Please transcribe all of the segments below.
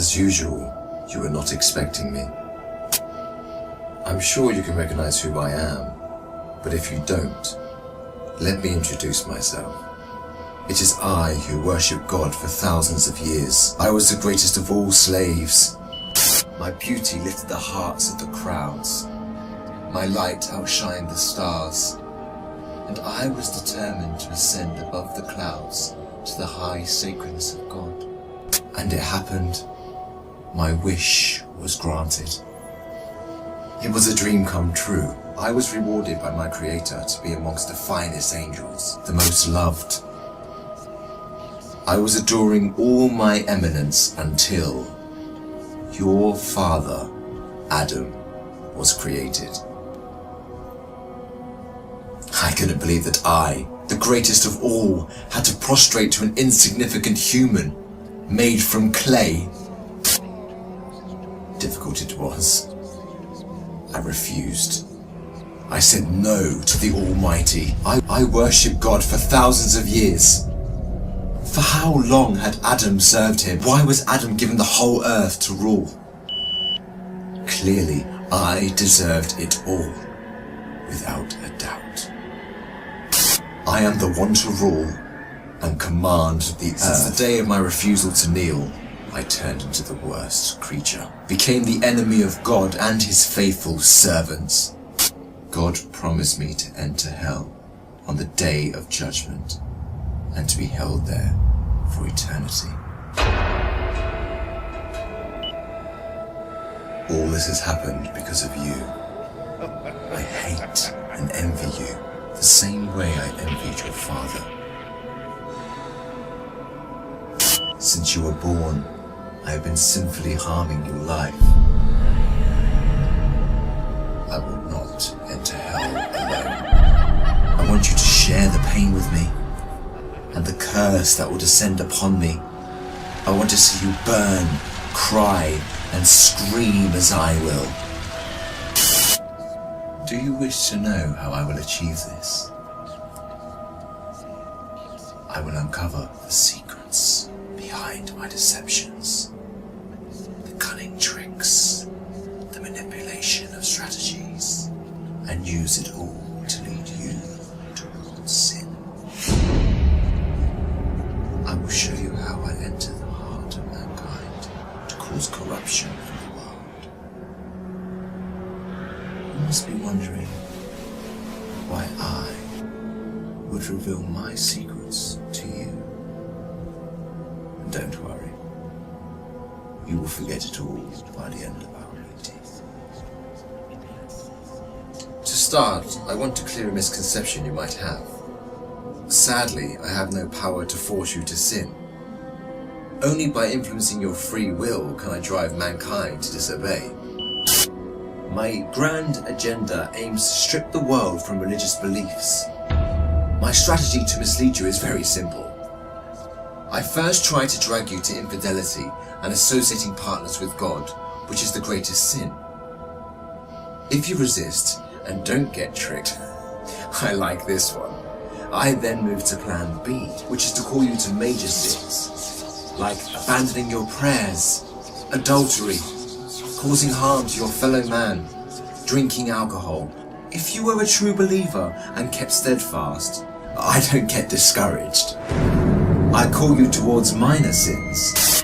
As usual, you were not expecting me. I'm sure you can recognize who I am, but if you don't, let me introduce myself. It is I who worship God for thousands of years. I was the greatest of all slaves. My beauty lifted the hearts of the crowds. My light outshined the stars. And I was determined to ascend above the clouds to the high sacredness of God. And it happened. My wish was granted. It was a dream come true. I was rewarded by my Creator to be amongst the finest angels, the most loved. I was adoring all my eminence until your father, Adam, was created. I couldn't believe that I, the greatest of all, had to prostrate to an insignificant human made from clay. Difficult it was. I refused. I said no to the Almighty. I worshipped God for thousands of years. For how long had Adam served him? Why was Adam given the whole earth to rule? Clearly, I deserved it all, without a doubt. I am the one to rule and command the earth. Since the day of my refusal to kneel, I turned into the worst creature, became the enemy of God and his faithful servants. God promised me to enter hell on the day of judgment and to be held there for eternity. All this has happened because of you. I hate and envy you the same way I envied your father. Since you were born, I have been sinfully harming your life. I will not enter hell alone. I want you to share the pain with me and the curse that will descend upon me. I want to see you burn, cry, and scream as I will. Do you wish to know how I will achieve this? I will uncover the secrets behind my deceptions, the cunning tricks, the manipulation of strategies, and use it all to lead you towards sin. I will show you how I enter the heart of mankind to cause corruption in the world. You must be wondering why I would reveal my secrets to you. And don't worry, you will forget it all by the end of our meeting. To start, I want to clear a misconception you might have. Sadly, I have no power to force you to sin. Only by influencing your free will can I drive mankind to disobey. My grand agenda aims to strip the world from religious beliefs. My strategy to mislead you is very simple. I first try to drag you to infidelity and associating partners with God, which is the greatest sin. If you resist and don't get tricked, I like this one. I then move to plan B, which is to call you to major sins, like abandoning your prayers, adultery, causing harm to your fellow man, drinking alcohol. If you were a true believer and kept steadfast, I don't get discouraged. I call you towards minor sins.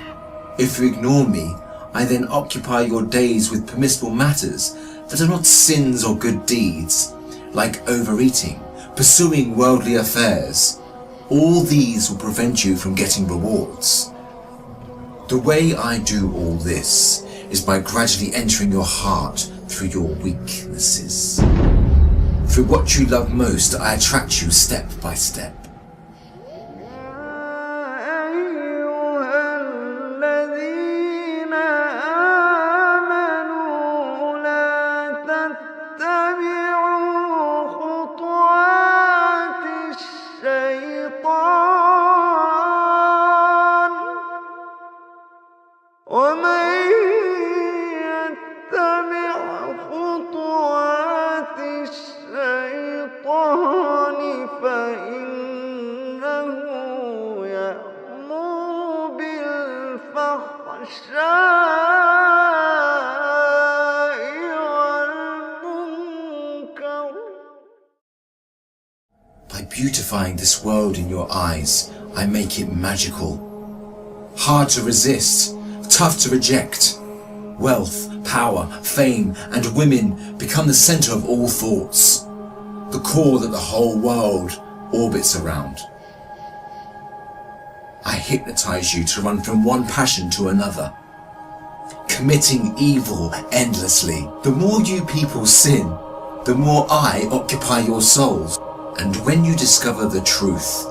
If you ignore me, I then occupy your days with permissible matters that are not sins or good deeds, like overeating, pursuing worldly affairs. All these will prevent you from getting rewards. The way I do all this is by gradually entering your heart through your weaknesses. Through what you love most, I attract you step by step. فإن beautifying this world in your eyes, I make it magical. Hard to resist, tough to reject. Wealth, power, fame, and women become the center of all thoughts, the core that the whole world orbits around. I hypnotize you to run from one passion to another, committing evil endlessly. The more you people sin, the more I occupy your souls. And when you discover the truth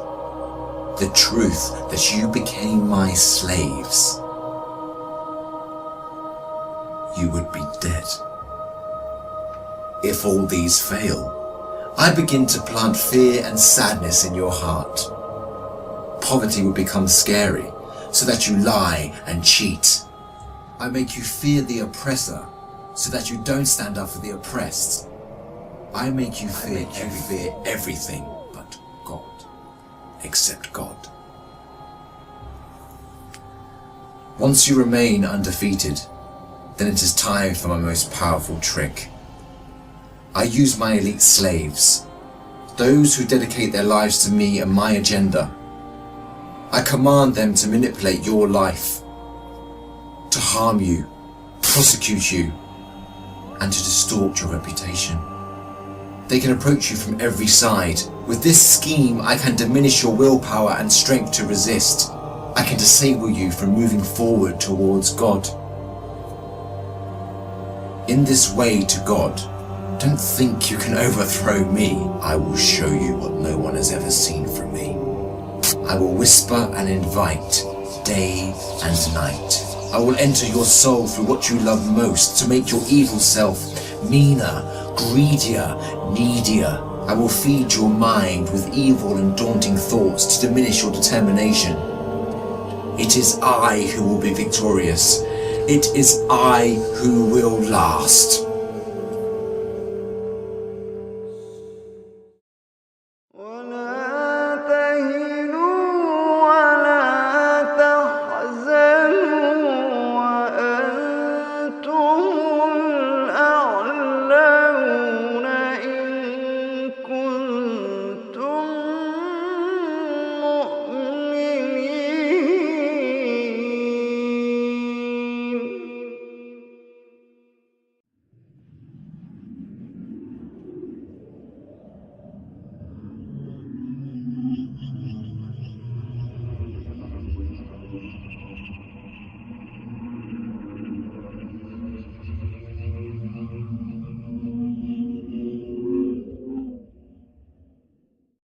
that you became my slaves, you would be dead. If all these fail, I begin to plant fear and sadness in your heart. Poverty would become scary, so that you lie and cheat. I make you fear the oppressor, so that you don't stand up for the oppressed. I make you fear everything but God, except God. Once you remain undefeated, then it is time for my most powerful trick. I use my elite slaves, those who dedicate their lives to me and my agenda. I command them to manipulate your life, to harm you, prosecute you, and to distort your reputation. They can approach you from every side. With this scheme, I can diminish your willpower and strength to resist. I can disable you from moving forward towards God. In this way to God, don't think you can overthrow me. I will show you what no one has ever seen from me. I will whisper and invite day and night. I will enter your soul through what you love most to make your evil self meaner, greedier, needier. I will feed your mind with evil and daunting thoughts to diminish your determination. It is I who will be victorious. It is I who will last.